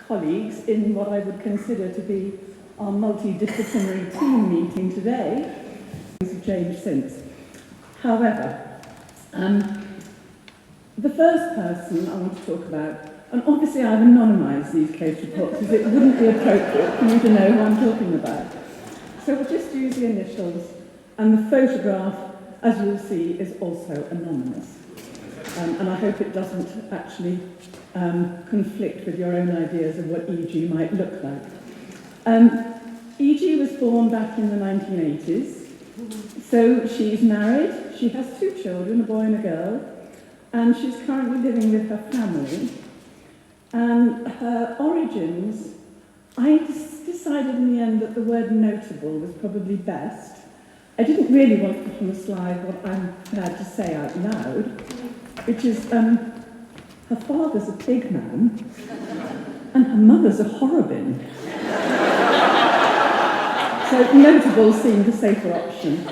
colleagues in what I would consider to be our multidisciplinary team meeting today. Things have changed since. However, the first person I want to talk about, and obviously I've anonymised these case reports because it wouldn't be appropriate for you to know who I'm talking about. So we'll just use the initials, and the photograph, as you'll see, is also anonymous. And I hope it doesn't actually conflict with your own ideas of what E.G. might look like. E.G. was born back in the 1980s, so she's married, she has 2 children, a boy and a girl, and she's currently living with her family. And her origins, I decided in the end that the word notable was probably best. I didn't really want to put on the slide what I'm glad to say out loud, which is her father's a pig man and her mother's a horrobin. So notable seemed a safer option.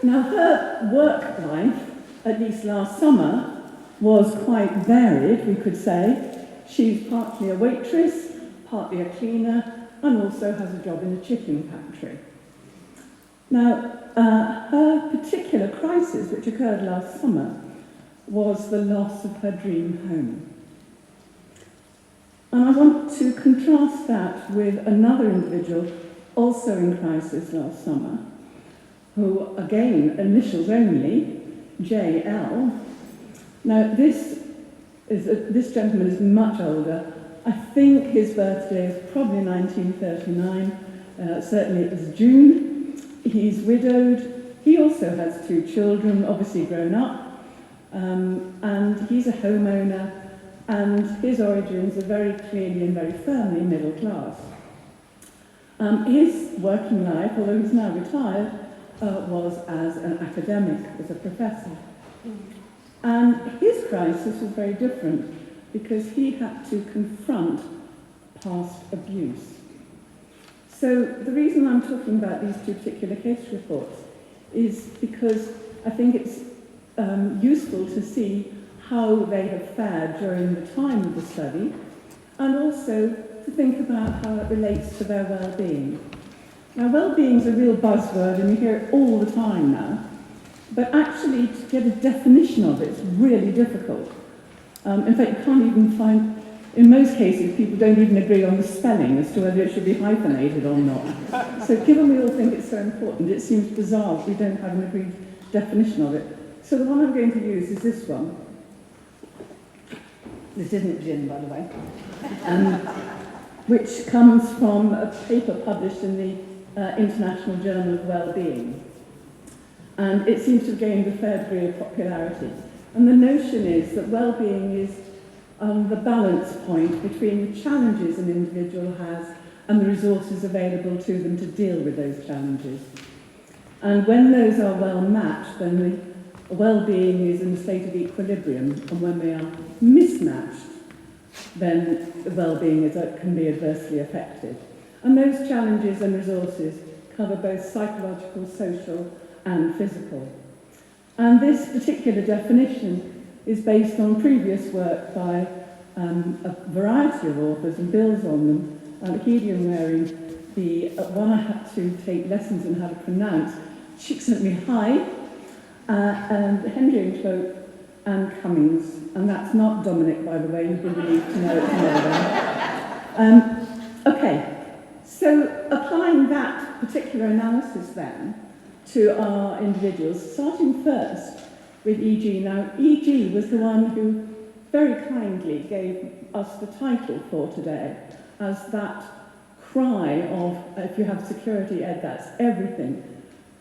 Now her work life, at least last summer, was quite varied, we could say. She's partly a waitress, partly a cleaner, and also has a job in a chicken factory. Now, her particular crisis, which occurred last summer, was the loss of her dream home. And I want to contrast that with another individual, also in crisis last summer, who, again, initials only, J.L. Now, this gentleman is much older. I think his birthday is probably 1939. Certainly it was June. He's widowed. He also has 2 children, obviously grown up. And he's a homeowner. And his origins are very clearly and very firmly middle class. His working life, although he's now retired, was as an academic, as a professor. And his crisis was very different because he had to confront past abuse. So the reason I'm talking about these 2 particular case reports is because I think it's useful to see how they have fared during the time of the study, and also to think about how it relates to their well-being. Now, well-being is a real buzzword, and you hear it all the time now. But actually, to get a definition of it is really difficult. In fact, you can't even find, in most cases, people don't even agree on the spelling as to whether it should be hyphenated or not. So given we all think it's so important, it seems bizarre that we don't have an agreed definition of it. So the one I'm going to use is this one. This isn't gin, by the way. Which comes from a paper published in the International Journal of Wellbeing. And it seems to have gained a fair degree of popularity. And the notion is that well-being is the balance point between the challenges an individual has and the resources available to them to deal with those challenges. And when those are well matched, then the well-being is in a state of equilibrium, and when they are mismatched, then the well-being can be adversely affected. And those challenges and resources cover both psychological, social, and physical. And this particular definition is based on previous work by a variety of authors and builds on them. Campion wearing the one I had to take lessons in how to pronounce, Csikszentmihalyi, and Henry and Cloak, and Cummings. And that's not Dominic, by the way, you've been relieved to know it's another one. Okay, so applying that particular analysis then to our individuals, starting first with E.G. Now, E.G. was the one who very kindly gave us the title for today, as that cry of, if you have security ed, that's everything,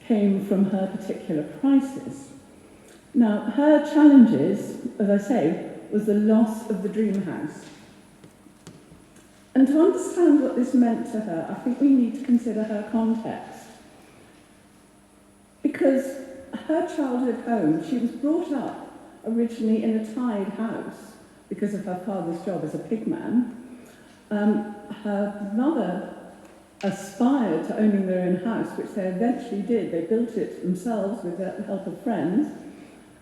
came from her particular crisis. Now, her challenges, as I say, was the loss of the dream house. And to understand what this meant to her, I think we need to consider her context. Because her childhood home, she was brought up originally in a tied house because of her father's job as a pigman. Her mother aspired to owning their own house, which they eventually did. They built it themselves with the help of friends.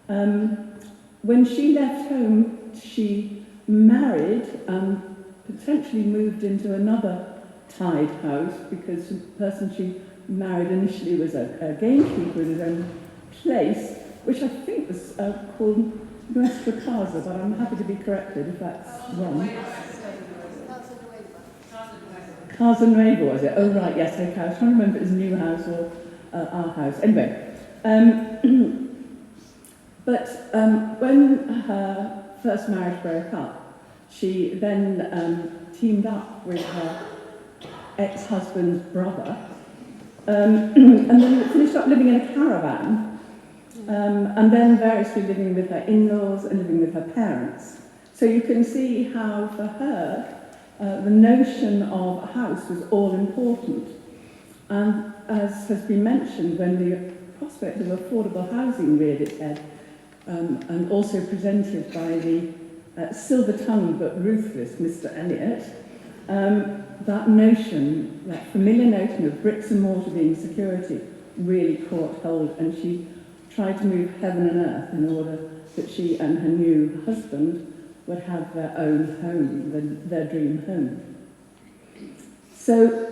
When she left home, she married and potentially moved into another tied house because the person she married initially was a gamekeeper in his own place, which I think was called Nuestra Casa, but I'm happy to be corrected if that's wrong. Casa Nueva, was it? Oh, right, yes, okay. I was trying to remember if it was new house or our house. Anyway, but when her first marriage broke up, she then teamed up with her ex-husband's brother, and then finished up living in a caravan, and then variously living with her in-laws and living with her parents. So you can see how, for her, the notion of a house was all important. And as has been mentioned, when the prospect of affordable housing reared its head, and also presented by the silver-tongued but ruthless Mr. Elliot, that notion, that familiar notion of bricks and mortar being security, really caught hold, and she tried to move heaven and earth in order that she and her new husband would have their own home, their dream home. So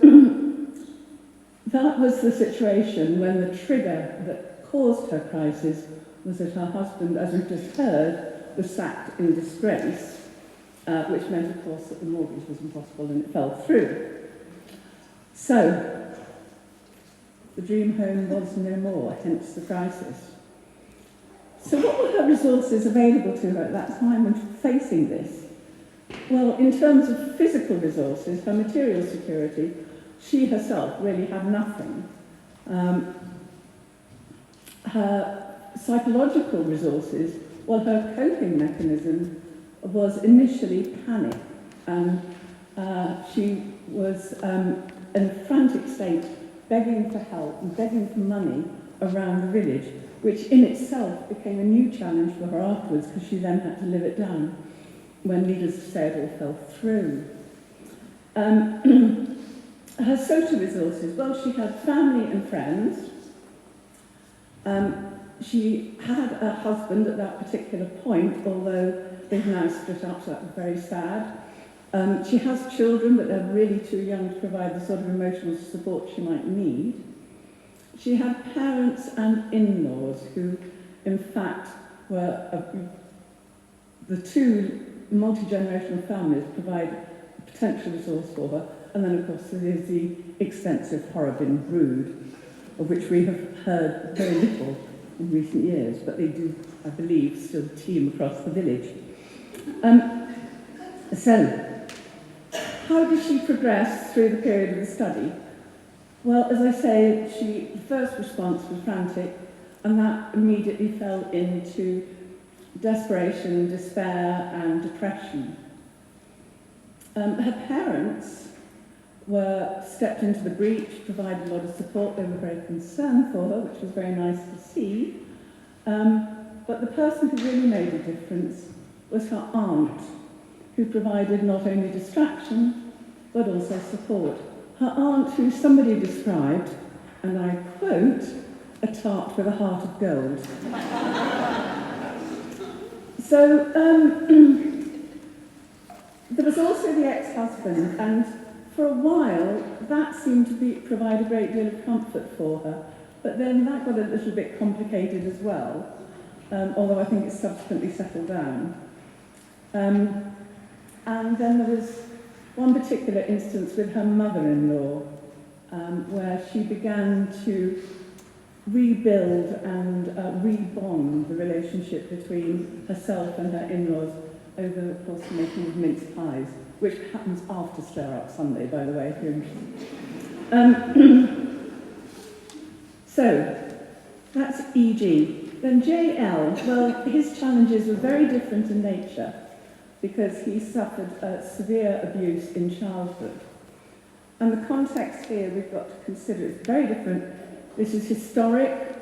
that was the situation when the trigger that caused her crisis was that her husband, as we've just heard, was sacked in disgrace, which meant, of course, that the mortgage was impossible and it fell through. So the dream home was no more, hence the crisis. So what were her resources available to her at that time when facing this? Well, in terms of physical resources, her material security, she herself really had nothing. Her psychological resources, well, her coping mechanism was initially panic, and she was in a frantic state, begging for help and begging for money around the village, which in itself became a new challenge for her afterwards, because she then had to live it down when, needless to say, it all fell through. Her social resources, well, she had family and friends. She had a husband at that particular point, although they've now split up, so that was very sad. She has children, but they're really too young to provide the sort of emotional support she might need. She had parents and in-laws who, in fact, were the two multi-generational families provide a potential resource for her. And then, of course, there is the extensive Horrobin brood, of which we have heard very little in recent years, but they do, I believe, still teem across the village. So, how did she progress through the period of the study? Well, as I say, the first response was frantic, and that immediately fell into desperation, despair, and depression. Her parents stepped into the breach, provided a lot of support. They were very concerned for her, which was very nice to see. But the person who really made a difference was her aunt, who provided not only distraction, but also support. Her aunt, who somebody described, and I quote, a tart with a heart of gold. So there was also the ex-husband, and for a while that seemed to provide a great deal of comfort for her, but then that got a little bit complicated as well, although I think it's subsequently settled down. And then there was one particular instance with her mother-in-law, where she began to rebuild and rebond the relationship between herself and her in-laws over the course of making of mince pies, which happens after Stir Up Sunday, by the way, if you're interested. So, that's E.G. Then J.L., well, his challenges were very different in nature because he suffered severe abuse in childhood. And the context here we've got to consider is very different. This is historic,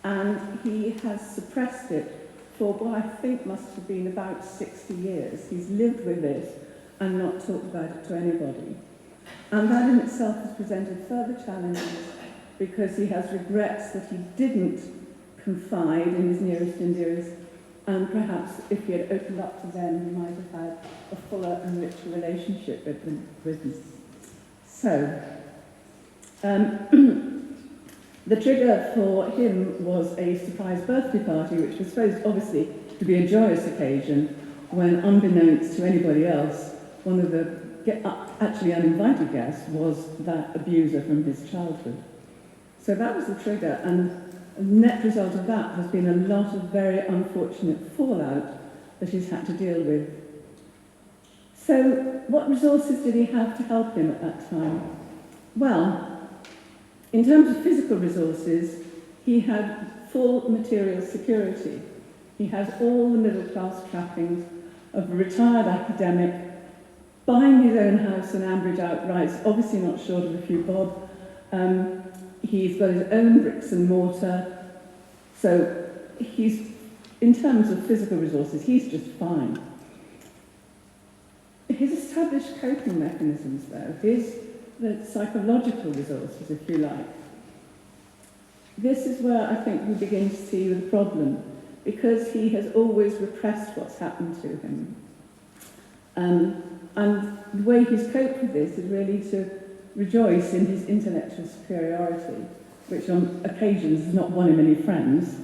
and he has suppressed it for what I think must have been about 60 years. He's lived with this and not talked about it to anybody. And that in itself has presented further challenges because he has regrets that he didn't confide in his nearest and dearest and perhaps if he had opened up to them, he might have had a fuller and richer relationship with them. So, the trigger for him was a surprise birthday party, which was supposed, obviously, to be a joyous occasion, when, unbeknownst to anybody else, one of the actually uninvited guests was that abuser from his childhood. So that was the trigger, and the net result of that has been a lot of very unfortunate fallout that he's had to deal with. So what resources did he have to help him at that time? Well, in terms of physical resources, he had full material security. He has all the middle-class trappings of a retired academic, buying his own house in Ambridge outright, obviously not short of a few bob. He's got his own bricks and mortar. So he's, in terms of physical resources, he's just fine. His established coping mechanisms, though, the psychological resources, if you like. This is where I think we begin to see the problem, because he has always repressed what's happened to him. And the way he's coped with this is really to rejoice in his intellectual superiority, which on occasions has not won him any friends,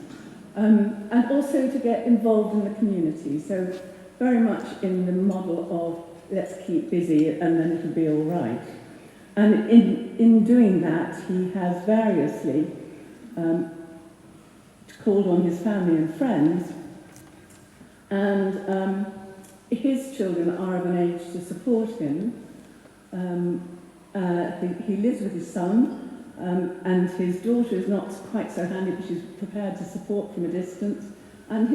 and also to get involved in the community. So very much in the model of let's keep busy and then it'll be all right. And in doing that, he has variously called on his family and friends, and his children are of an age to support him. He lives with his son, and his daughter is not quite so handy, but she's prepared to support from a distance. And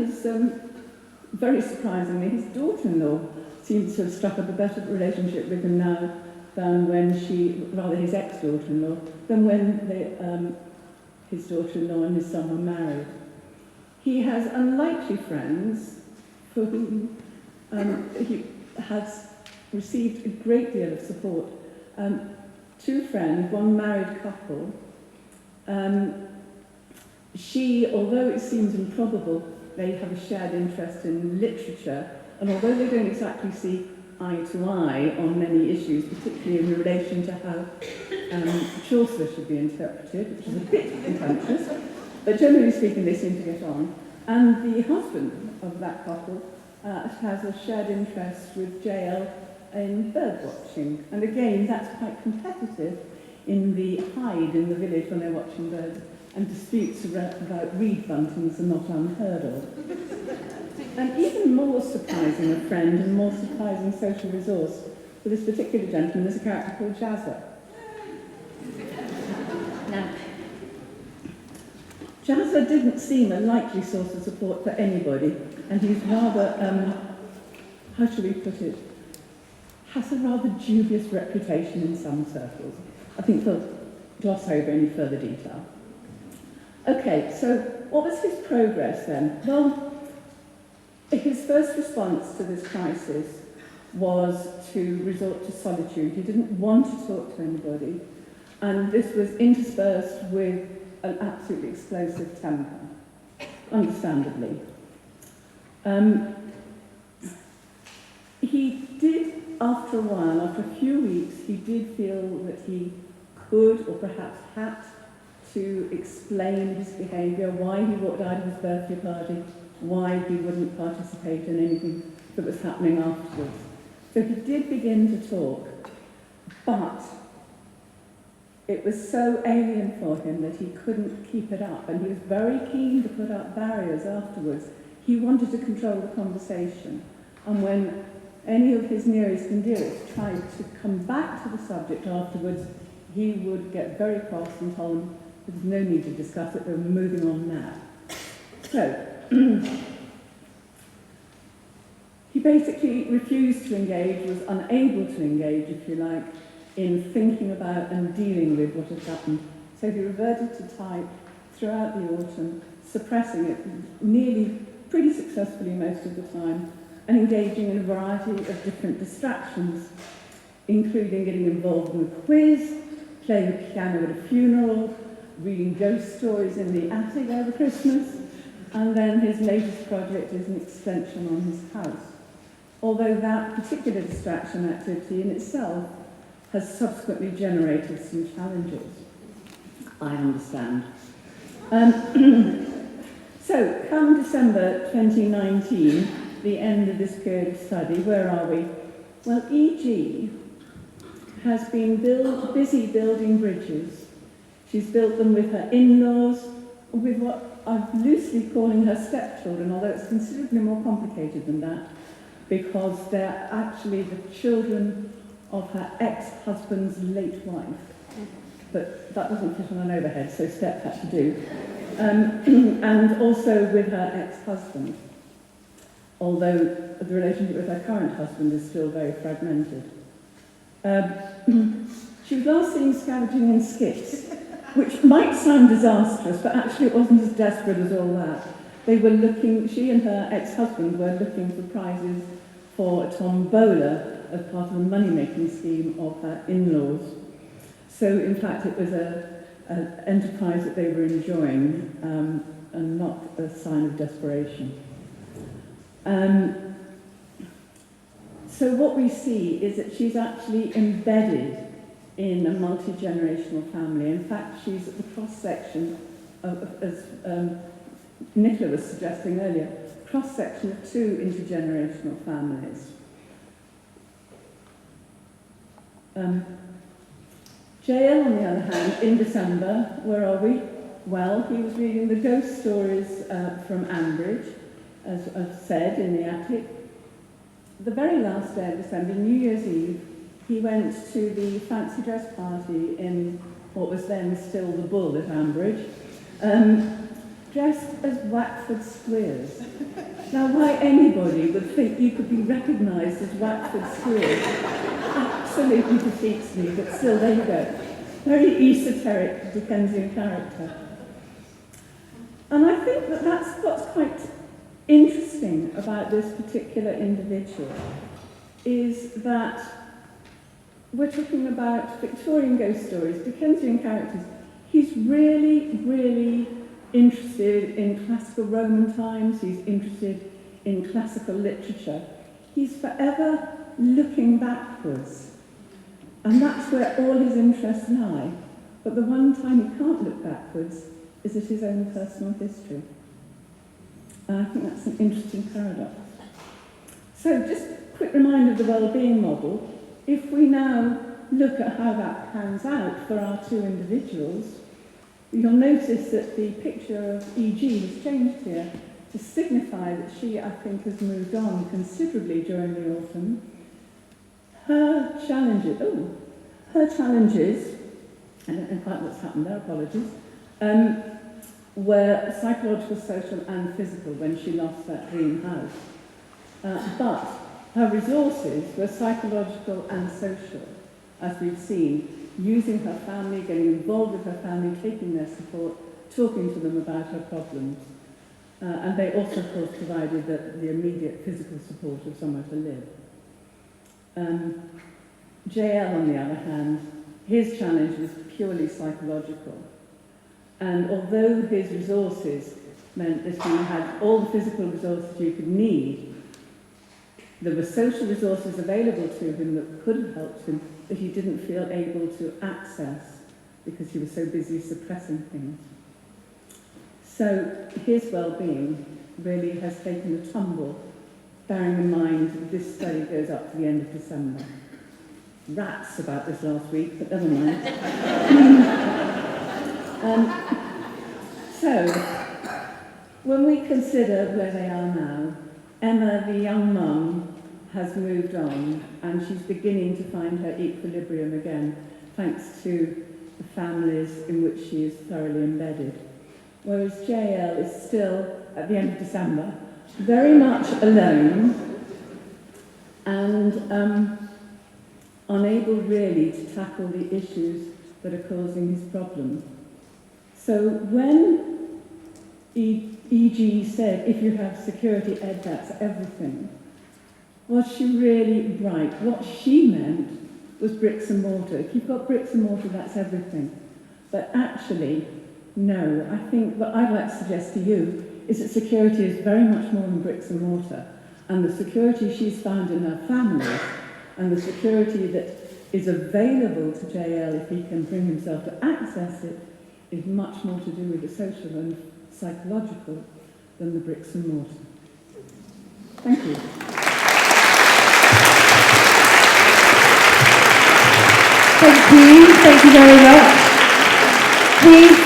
very surprisingly, his daughter-in-law seems to have struck up a better relationship with him now than when his ex-daughter-in-law, than when his daughter-in-law and his son were married. He has unlikely friends for whom he has received a great deal of support. Two friends, one married couple. Although it seems improbable, they have a shared interest in literature, and although they don't exactly see eye to eye on many issues, particularly in relation to how Chaucer should be interpreted, which is a bit contentious, but generally speaking, they seem to get on. And the husband of that couple has a shared interest with JL in bird watching. And again, that's quite competitive in the hide in the village when they're watching birds, and disputes about reed buntings are not unheard of. And even more surprising a friend and more surprising social resource for this particular gentleman is a character called Jazza. Now, Jazza didn't seem a likely source of support for anybody, and he's rather, how shall we put it, has a rather dubious reputation in some circles. I think we'll gloss over any further detail. Okay, so what was his progress then? Well, his first response to this crisis was to resort to solitude. He didn't want to talk to anybody, and this was interspersed with an absolutely explosive temper, understandably. He did, after a while, after a few weeks, he did feel that he could, or perhaps had, to explain his behaviour, why he walked out of his birthday party, why he wouldn't participate in anything that was happening afterwards. So he did begin to talk, but it was so alien for him that he couldn't keep it up, and he was very keen to put up barriers afterwards. He wanted to control the conversation, and when any of his nearest and dearest tried to come back to the subject afterwards, he would get very cross and tell them there was no need to discuss it, they were moving on now. So, he basically refused to engage, was unable to engage, if you like, in thinking about and dealing with what had happened. So he reverted to type throughout the autumn, suppressing it nearly pretty successfully most of the time, and engaging in a variety of different distractions, including getting involved in a quiz, playing the piano at a funeral, reading ghost stories in the attic over Christmas, and then his latest project is an extension on his house. Although that particular distraction activity in itself has subsequently generated some challenges, I understand. So, come December 2019, the end of this period of study, where are we? Well, E.G. has been busy building bridges. She's built them with her in-laws, with what I'm loosely calling her stepchildren, although it's considerably more complicated than that, because they're actually the children of her ex-husband's late wife. But that doesn't fit on an overhead, so step had to do. And also with her ex-husband, although the relationship with her current husband is still very fragmented. She was last seen scavenging in skips, which might sound disastrous, but actually it wasn't as desperate as all that. They were looking, she and her ex-husband were looking for prizes for a tombola as part of the money-making scheme of her in-laws. So, in fact, it was an enterprise that they were enjoying and not a sign of desperation. So what we see is that she's actually embedded in a multi-generational family. In fact, she's at the cross-section of, as Nicola was suggesting earlier, cross-section of two intergenerational families. JL, on the other hand, in December, where are we? Well, he was reading the ghost stories from Ambridge, as I've said, in the attic. The very last day of December, New Year's Eve, he went to the fancy dress party in what was then still the Bull at Ambridge, dressed as Wackford Squeers. Now, why anybody would think you could be recognised as Wackford Squeers absolutely defeats me, but still, there you go. Very esoteric Dickensian character. And I think that that's what's quite interesting about this particular individual, is that we're talking about Victorian ghost stories, Dickensian characters. He's really, really interested in classical Roman times. He's interested in classical literature. He's forever looking backwards. And that's where all his interests lie. But the one time he can't look backwards is at his own personal history. And I think that's an interesting paradox. So just a quick reminder of the well-being model. If we now look at how that pans out for our two individuals, you'll notice that the picture of E.G. has changed here to signify that she, I think, has moved on considerably during the autumn. Her challenges, I don't know quite what's happened there, apologies, were psychological, social and physical when she lost that dream house. But her resources were psychological and social, as we've seen, using her family, getting involved with her family, taking their support, talking to them about her problems. And they also, of course, provided the immediate physical support of somewhere to live. JL, on the other hand, his challenge was purely psychological. And although his resources meant that he had all the physical resources you could need, there were social resources available to him that could have helped him that he didn't feel able to access because he was so busy suppressing things. So his well-being really has taken a tumble, bearing in mind that this study goes up to the end of December. Rats about this last week, but never mind. So, when we consider where they are now, Emma, the young mum, has moved on, and she's beginning to find her equilibrium again, thanks to the families in which she is thoroughly embedded. Whereas JL is still, at the end of December, very much alone and unable really to tackle the issues that are causing his problem. So when E.G. said, if you have security ed, that's everything, was she really right? What she meant was bricks and mortar. If you've got bricks and mortar, that's everything. But actually, no. I think what I'd like to suggest to you is that security is very much more than bricks and mortar, and the security she's found in her family, and the security that is available to JL if he can bring himself to access it, is much more to do with the social and psychological than the bricks and mortar. Thank you. Thank you very much. Please,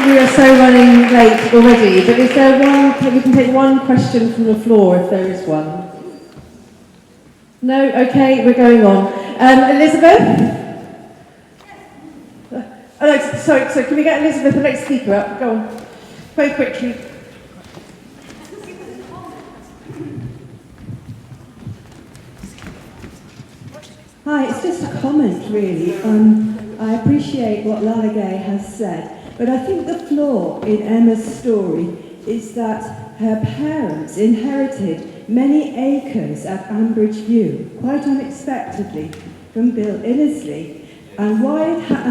we are so running late already, but is there one, we can take one question from the floor if there is one. No? Okay, we're going on. Elizabeth? Oh, no, sorry, can we get Elizabeth, the next speaker, up? Go on. Very quickly. Hi, it's just a comment really. I appreciate what Lalage has said, but I think the flaw in Emma's story is that her parents inherited many acres at Ambridge View, quite unexpectedly, from Bill Illisley, and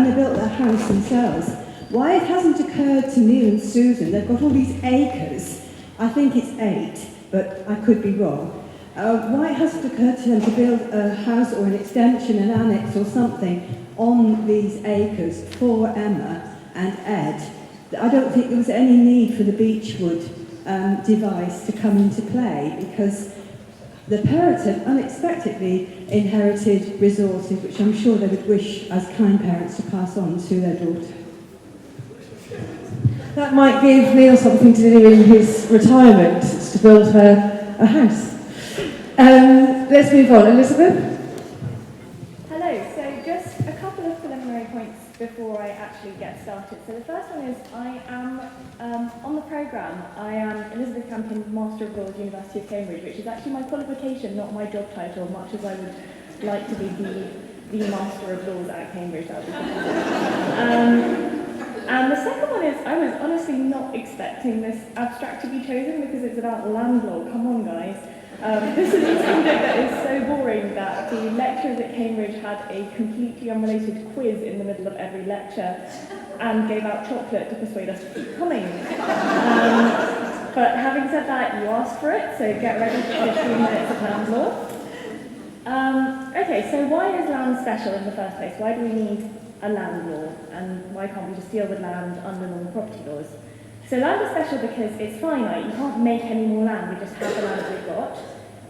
they built their house themselves. Why it hasn't occurred to Neil and Susan, they've got all these acres, I think it's 8, but I could be wrong. Why it hasn't occurred to them to build a house or an extension, an annex or something on these acres for Emma and Ed? I don't think there was any need for the Beechwood device to come into play, because the parents had unexpectedly inherited resources which I'm sure they would wish as kind parents to pass on to their daughter. That might give Neil something to do in his retirement, to build her a house. Let's move on. Elizabeth? Hello, so just a couple of preliminary points before I actually get started. So the first one is I am, on the programme, I am Elizabeth Campion, Master of Laws, University of Cambridge, which is actually my qualification, not my job title, much as I would like to be the Master of Laws at Cambridge. That would be and the second one is I was honestly not expecting this abstract to be chosen because it's about land law. Come on, guys. This is a subject that is so boring that the lecturers at Cambridge had a completely unrelated quiz in the middle of every lecture and gave out chocolate to persuade us to keep coming. But having said that, you asked for it, so get ready for 15 minutes of land law. Okay, so why is land special in the first place? Why do we need a land law? And why can't we just deal with land under normal property laws? So land is special because it's finite. You can't make any more land. We just have the land we've got.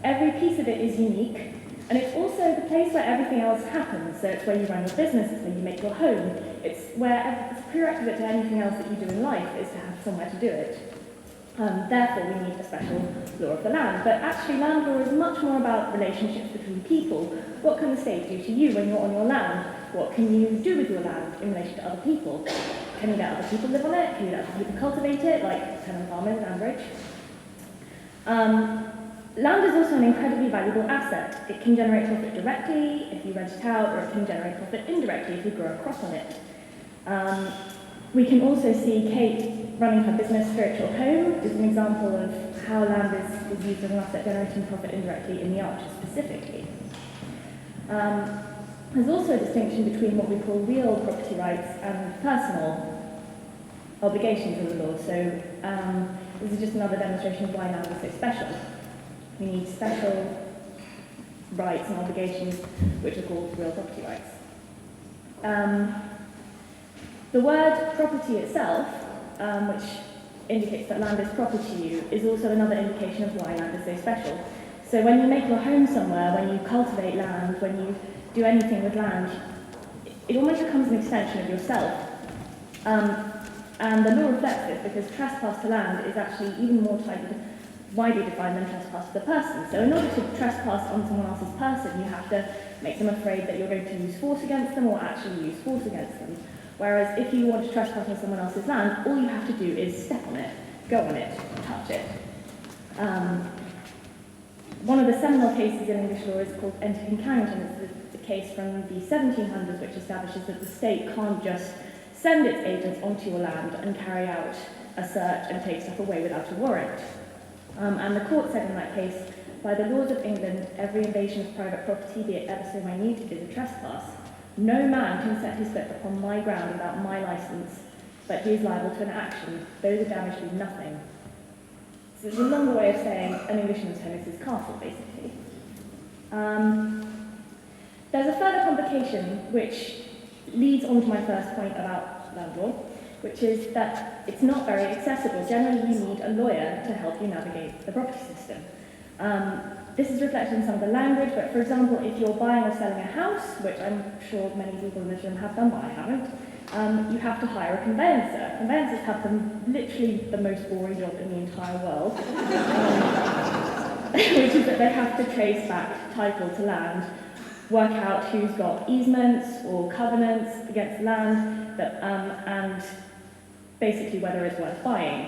Every piece of it is unique. And it's also the place where everything else happens. So it's where you run your business, it's where you make your home. It's where it's a prerequisite to anything else that you do in life is to have somewhere to do it. Therefore, we need a special law of the land. But actually, land law is much more about relationships between people. What can the state do to you when you're on your land? What can you do with your land in relation to other people? Can you let other people live on it? Can you let other people cultivate it, like tenant farmers in Ambridge? Land is also an incredibly valuable asset. It can generate profit directly if you rent it out, or it can generate profit indirectly if you grow a crop on it. We can also see Kate running her business Spiritual Home is an example of how land is used as an asset generating profit indirectly in the Arches specifically. There's also a distinction between what we call real property rights and personal obligations in the law. So this is just another demonstration of why land is so special. We need special rights and obligations which are called real property rights. The word property itself, which indicates that land is proper to you, is also another indication of why land is so special. So when you make your home somewhere, when you cultivate land, when you do anything with land, it almost becomes an extension of yourself. And the law reflects this because trespass to land is actually even more widely defined than trespass to the person. So in order to trespass on someone else's person, you have to make them afraid that you're going to use force against them or actually use force against them. Whereas if you want to trespass on someone else's land, all you have to do is step on it, go on it, touch it. One of the seminal cases in English law is called Campion. It's a case from the 1700s which establishes that the state can't just send its agents onto your land and carry out a search and take stuff away without a warrant. And the court said in that case, by the laws of England, every invasion of private property, be it ever so minute, is a trespass. No man can set his foot upon my ground without my licence, but he is liable to an action, though the damage be nothing. So it's a longer way of saying an Englishman's home is his castle, basically. There's a further complication which leads on to my first point about land law, which is that it's not very accessible. Generally, you need a lawyer to help you navigate the property system. This is reflected in some of the language, but for example, if you're buying or selling a house, which I'm sure many people in this room have done, but I haven't, you have to hire a conveyancer. Conveyancers have literally the most boring job in the entire world, which is that they have to trace back title to land, work out who's got easements or covenants against land, and basically whether it's worth buying.